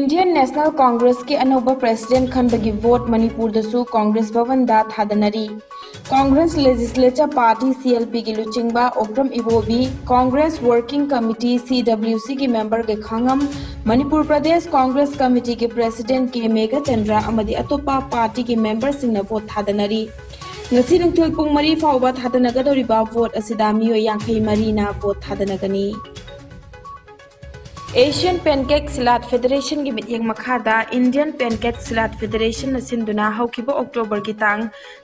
Indian National Congress के अनोबा president खनबगी वोट मणिपुर दसु कांग्रेस भवन दा थादनरी कांग्रेस लेजिस्लेचर पार्टी सीएलपी की लुचिंगबा Okram Ibobi Congress working committee CWC की मेंबर के खांगम मणिपुर प्रदेश कांग्रेस कमिटी के प्रेसिडेंट के मेगा चंद्रा अमदी अतोपा पार्टी के मेंबर सिंह वोट थादनरी ngasi nungthil pung mari fawba thadanagadoriba vote asida miyo yankhai mari na vote thadanaगनी एशियन पेनकेक सिलाट फेडरेशन की मिटिंग मखादा इंडियन पेनकेक सिलाट फेडरेशन नसिंदुना हौकिबो अक्टोबर की तांग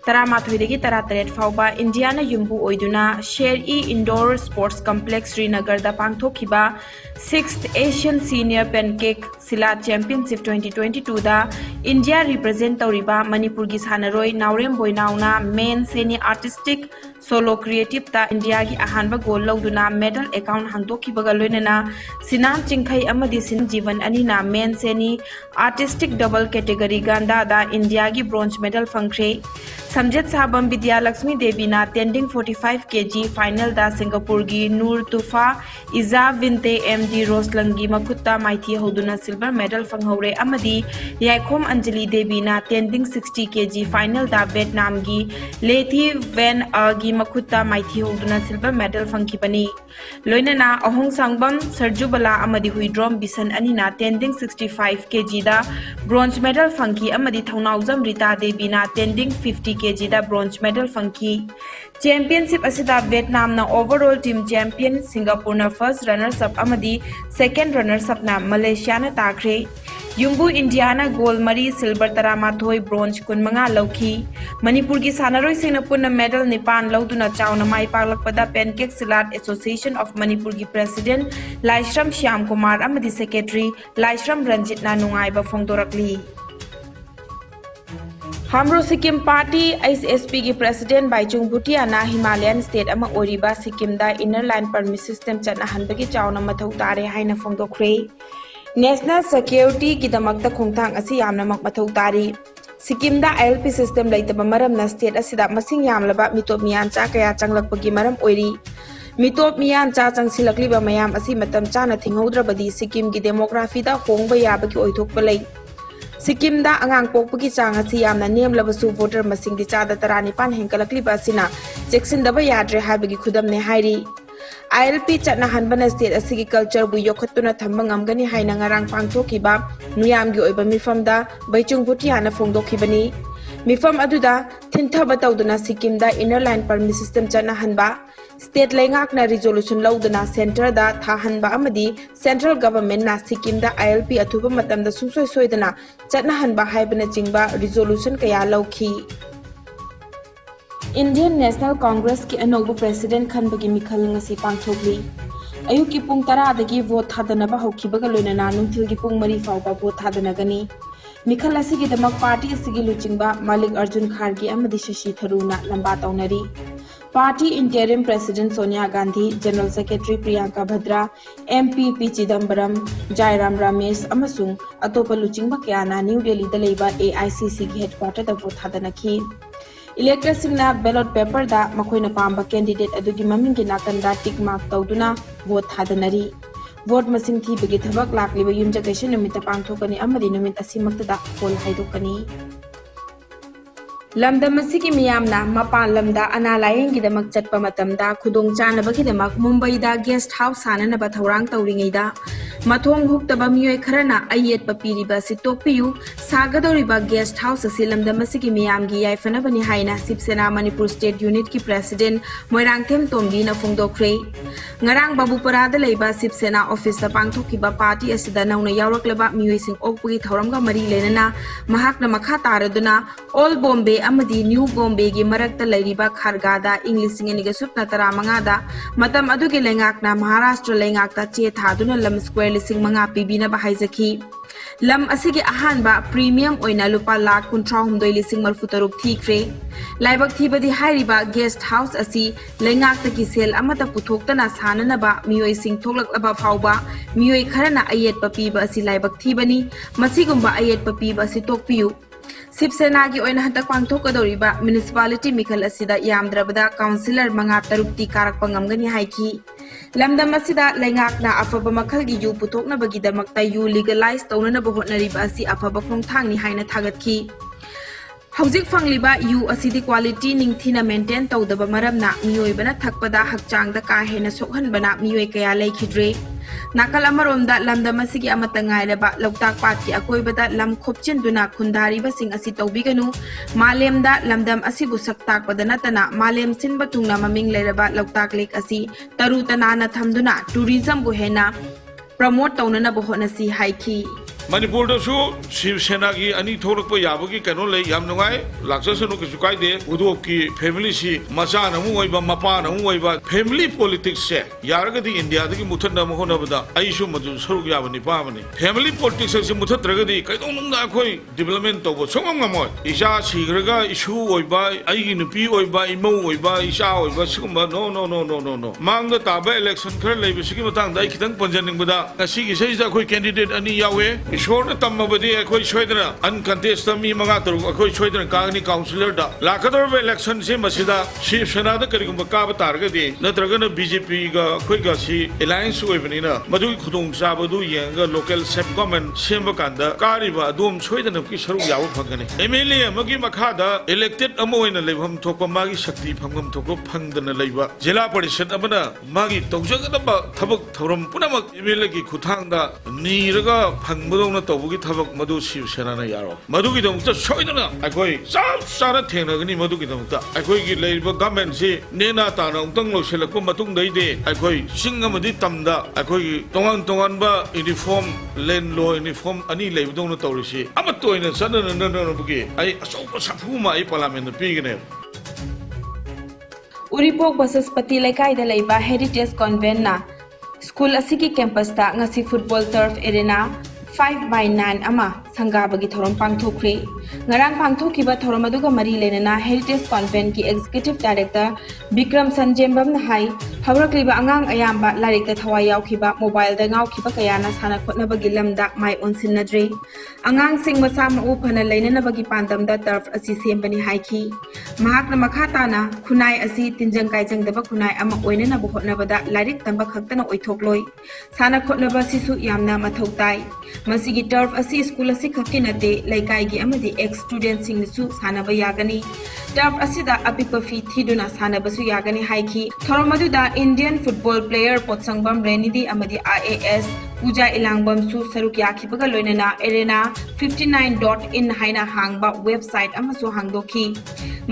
13 तरह फाउबा इंडिया ना युम्बु ओइदुना शेर ई इंडोर स्पोर्ट्स कॉम्प्लेक्स श्रीनगर दा पांगथोखिबा 6th Asian senior pancake सिलाट championship 2022 दा इंडिया रिप्रेजेंट तौरिबा मणिपुर की सानरोय नावरेम बोयनावना मेन सेनी आर्टिस्टिक सोलो क्रिएटिव ता इंडिया की अहानबा गोल लौदुना मेडल अकाउंट हांगतोखिबगा लोइनना सिनाम चिंखै अमदी सिन जीवन अनिना मेन सेनी आर्टिस्टिक डबल कैटेगरी गांदा दा इंडिया की ब्रोंज मेडल फंख्रे समजेत साबम विद्या लक्ष्मी देवी ना टेंडिंग 45 kg फाइनल दा सिंगापुर की नूर तुफा इजा विंते एमडी रोसलंगी मखुत्ता माइथी होदुना सिल्वर मेडल फंगहौरे अमदी याखोम अंजलि देवी ना टेंडिंग 60 kg फाइनल दा वियतनाम की लेथी वेन अगी मखुत्ता माइथी होदुना सिल्वर मेडल फंखिबनी लोइनना अहोंग सांगबम सरजुबला अमदी हुइड्रोम बिसन अनिना टेंडिंग 65 kg दा ब्रोंज मेडल फंखी अमदी थौनाउजम रीता देवी ना टेंडिंग 50 kg दा ब्रोंज मेडल फंखी चैंपियनशिप असिदा वियतनाम ना ओवरऑल टीम चैंपियन सिंगापुर ना फर्स्ट रनर्स अप अमदी सेकंड रनर्स अप ना मलेशिया ना ताख्रे युम्बु इंडिया ना गोल मरी सिल्वर 13 ब्रोंज 15 लौखी मणिपुर की सानरोय सिंह पुन मेडल 9 लौदुना चावना माई पागलकपदा Pencak Silat Association of Manipur की प्रेसिडेंट लाइश्रम श्याम कुमार अमदी सेक्रेटरी लाइश्रम रंजित ना नुंगाइबा फोंदोरकली हमरो सिक्किम पार्टी एसएसपी की प्रेसिडेंट बाइचुंग भुटिया ना हिमालयन स्टेट अमा ओरिबा सिक्किम दा इनर लाइन परमिट सिस्टम चना हनबगी चावना मथौ तारे हाइना फोंदोखरे नेशनल सिक्योरिटी की दमकता खोंथांग असी यामना मथौ तारी सिक्किम दा आईएलपी सिस्टम लेतबा मरमना स्टेट असिदा मसिंग यामलबा मितोप मियान चा कया चंगलकपगी मरम ओइरी मितोप मियान चा चंगसिलकलिबा मयाम असी मतम चाना थिंगौद्रबदी सिक्किम की डेमोग्राफी दा होंगबा याबगी ओइथोकपा लई सिक्किम दा अंगांग पोकपगी चांग असी यामना नेमलबसु वोटर मसिंग दि चादा 19 हेंकलकलिबा असिना चेक्सिनदबा याद्रे हाबगी खुदमने हाइरी आईएलपी चटना हनबना स्टेट असिगी कल्चर बु योखत्तुना थंबा ngamgani हाइना ngarang पांगथोखिबा नुयामगी ओइबा मिफमदा बैचुंग भुटियाना फोंदोखिबनी मिफम अदुदा थिनथबा तौदुना सिक्किम दा इनर लाइन परमिट सिस्टम चटना हनबा स्टेट लेंगाकना रिजोल्यूशन लौदना सेंटर दा थाहनबा अमदी सेंट्रल गवर्नमेंट ना सिक्किम दा आईएलपी अथुबा मतमदा सुंसोय सोयदना चटना हनबा हाइबना चिंगबा रिजोल्यूशन कया लौखी इंडियन नेशनल कांग्रेस की अनोबा प्रेसिडेंट खनबगी मिखल ngasi पांगथोकली अयुक की पुंग 10 दगी वोट थादनबा हौखिबगा लोइनना नुंथिल की पुंग 4 फावबा वोट थादनगनी मिखल असिगी दमक पार्टी असिगी लुचिंगबा मालिक अर्जुन खारगी अमदी शशि थरूना लंबा तौनरी party interim president Sonia Gandhi general secretary Priyanka Vadra MP P Chidambaram Jairam Ramesh अमसुंग अतोपा लुचिंगबा क्याना न्यू दिल्ली दा लेबा एआईसीसी की हेडक्वार्टर दा वोट थादनखी इलेक्टर सिंगना बैलेट पेपर दा मखोइना पांबा कैंडिडेट अदुगी ममिंग की नाकंदा टिक मार्क तौदुना वोट थादनरी वोट मसिंग थीबगी थबक लाक्लिबा युमजगैशन नुमित पांगथोकनी अमदी नुमित असिमक्तदा फोल हाइदोकनी लमदम असिगी मियामना मपान लमदा अना लायेंगिदमक चटपा मतमदा खुदोंग चानबगिदमक मुंबईदा गेस्ट हाउस साननबा थौरांग तौरिङैदा मथोंग हुक्तबा मियोय खरना अयेतपा पीरिबा सि तोकपियु सागदोरिबा गेस्ट हाउस असि लमदम असिगी मियामगी याइफनबनि हाइना शिवसेना मणिपुर स्टेट यूनिट की प्रेसिडेंट मोइरांगथेम तोमबी ना फोंदोखरे ngarang babupara leiba Shiv Sena office दा पांगथोखिबा पार्टी असिदा नौना यावरक्लबा मियोयसिंग ओकपगी थौरमगा मरी लेनना महाकना मखा तारदुना ऑल बॉम्बे अमदी न्यू बॉम्बे की मरक्ता लैरिबा खारगादा इंग्लिश निगा सुपना 15 दा मतम अदुगे लेंगाकना महाराष्ट्र लेंगाकता चे थादुना लम स्क्वायर लिसिंग मंगा पीबीना बाहाइजखी लम असिगे अहानबा प्रीमियम ओइना लुपा लाख 19,000 थीख्रे लाइबक थीबदी हाइरिबा गेस्ट हाउस असि लेंगाकता की सेल अमता पुथोक्तना साननबा मियोय सिंग थोकलकबा फावबा मियोय खरना अयेत पपीबा असि लाइबक थीबनी मसिगुंबा अयेत पपीबा असि तोकपियु शिवसेना की हंतक पांथोकदौरिबा म्युनिसिपालिटी मिखल असिदा यामद्रबदा काउंसिलर मंगा तरुक्ति कारकपा ngamgani हाइकी लमदम असिदा लेंगाकना अफब मखलगी यू पुथोकनबगीदमक्ता यू लीगलाइज तौननब होटनरिबा असि अफब खोंथांगनि हाइना थागतखी हौजिक फंगलिबा यू असिदी क्वालिटी निंगथिना मेंटेन तौदबा मरमना मियोइबना थकपदा हकचांगदा का हेना सोखनबना मियोइ कया लेखिद्रे नाकल अमरोमदा लमदम असिगी अमता ngairaba loktak pat ki akoibada lam khopchenduna khundariba sing asi tawbiganu malemda lamdam asibu saktak padana tana malem sinba tungna maming leraba loktak lake asi taru tanana thamduna tourism bu hena promote taunana bo honasi haiki Manipur da su Shiv ki ani thorak pa yabu ki kano le yam nungai laksa sunu ki sukai de udok ki family si masa na mu oiba mapa na mu oiba family politics se yarga di India da ki muthan na mo na bada ai su madu saruk yabu ni pa mani family politics se muthat raga di kai dong na khoi development to bo songam ngamo isa sigraga issue oiba ai gi nupi oiba imo oiba isa oiba sigumba no mangda taba election khar lei bi sigi matang dai khitang panjaning bada kasi gi sei da khoi candidate ani yawe Ishore Tamabadi, a quite shredder, uncontested me Magato, a quite shredder, Kagani councillor. Lakador election, Masida, Chief Senada Karikumbaka Targadi, Natragana BJP, Quigasi, Alliance Wevenina, Madu Kudum Sabadu, Yang, local Sepcommon, Simbakanda, Kariba, Dum Sweden of Kisharu Yawakani. Emilia Magi Makada elected Amoina Levam Topa Magi Shakti Pangam Toko Pangdana Leva, Jela Parishat Amana, Magi Tokjagaba, Tabak Torum Punamak, Emilaki Kutanga, Niraga, Pangbudo. Na tawugi thabak madu Shivsena na yaro madugi damukta soidana akoi sara thenagani madugi damukta akoi gi leiba government si nena tana ungtang loselakpa matung daide akoi singa madi tamda akoi tongan ba uniform len law uniform ani leibdong na tawrisi amatoina sanana na bugi ai asopa saphuma ai parliament pigene Uripok Basaspati Lekai da leiba Heritage Convent na School asigi campus ta ngasi football turf arena 5/9 ama sangabagi thorom pangthokre ngarang pangthokiba thorom aduga mari lenana Heritage Convent ki executive director Bikram Sanjembam na hai hawrakliba angang ayamba larik ta thawai yaukhiba mobile da ngaukiba kayana sana khotnabagi lamda mai onsinnadre angang sing masa ma u phana leinana bagi pandam da turf asi sembani haiki mahakna makhata na khunai asi tinjang kaijang daba khunai ama oinana bo khotnabada larik tamba khaktana oithokloi sana khotnaba sisu yamna mathautai Masigi turf asi school asi khakinate laikai gi amadi ex student sing su sanaba yagani turf asida apipa fi thiduna sanaba su yagani haiki thoromadu da Indian football player potsangbam renidi amadi IAS Puja Ilangbam su saruk yakhibaga loinana arena 59.in haina hangba website amasu hangdoki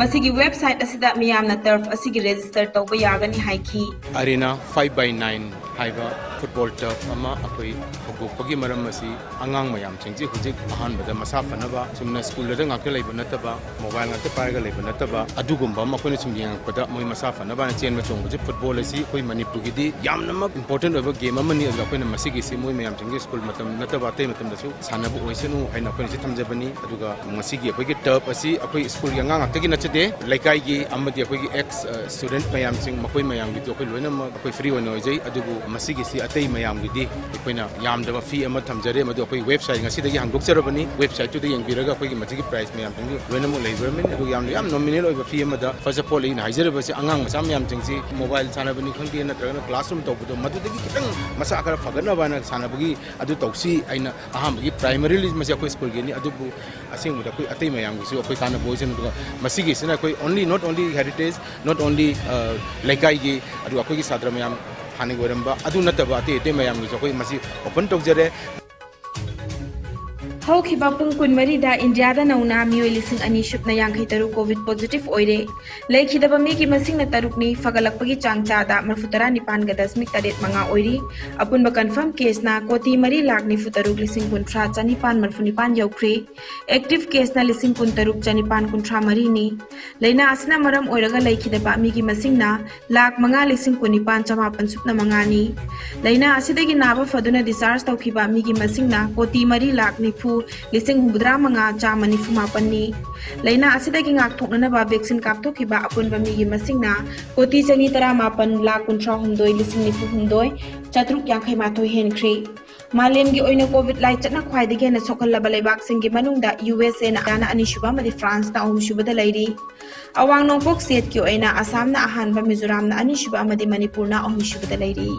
masigi website asida miyamna turf asigi register tawba yagani haiki arena 5/9 haiba football turf ama akoi hogopagi maram asi angang mayam chingji hujik ahan bada masa fanaba sumna school da ngak lei banataba mobile ngak parga lei banataba adugumba makoi sum yang pada moi masa fanaba na chen ma chong buje football asi koi manipur gi di yamna ma important over game amani adra koi na masigi si moi mayam chingji school matam nataba te matam da su sanabu oisenu haina koi si thamjabani aduga masigi akoi gi turf asi akoi school yang ngak gi nachade laikai gi amadi akoi gi ex student mayam ching makoi mayam gi akoi loina ma akoi free ono jai adugu masigi si atei mayam gi di koina yamdaba fee ama thamjare madu akoi website ngasi dagi hangdokjarabani website tu da yengbiraga akoi gi machigi price mayam thangi loina mo leibermen adu yam nominal oiba fee ama da first of all in haijaraba se angang masam yam chingsi mobile sanabani khangdi na tragana classroom tawbudo madu dagi kitang masa akara phagana bana sanabagi adu tawsi aina aham gi primarily masi akoi school gi ni adu bu asing mu da koi atei mayam gi su akoi kana boisen adu masigi sina koi only not only heritage not only laikai gi adu akoi gi sadra mayam hani goramba adu nataba ate mayam gi akoi masi open tawjare Haukiba pung kun marida India da nauna mioi lising ani shupna yangkai taru COVID positive oire laikhidaba mi ki masing na taruk ni fagalakpagi changcha da marfutara nipan ga 10.8 manga oiri apun ba confirm case na koti mari lakh ni futaruk lising kuntra chanipan marfunipan yaukre active case na lising kun taruk chanipan kuntra mari ni leina asna maram oiraga laikhidaba mi ki masing na lakh manga lising kunipan chamapan supna manga ni leina asidagi naba faduna discharge taukiba mi ki masing na koti mari lakh ni lising hubdra manga chamani fumapan ni leina asidagi ngak thokna ba vaccine kapthokiba apun ba mi gi masingna koti chani tara mapan la kuntra humdoi lising ni fu humdoi chatruk yankhai mathoi hen khri मालेम की ओइना Covid लाइ चटना ख्वाइदगी हेना सोखल्लबा लेबाकसिंगी मनुंगदा USA ना दाना अनिशुबा मदि France ना अहुमशुबदा Larry अवांग नोंपोक state की ओइना असम ना अहानबा मिजोरम ना अनिशुबा मदि मणिपुर ना अहुमशुबदा लैरी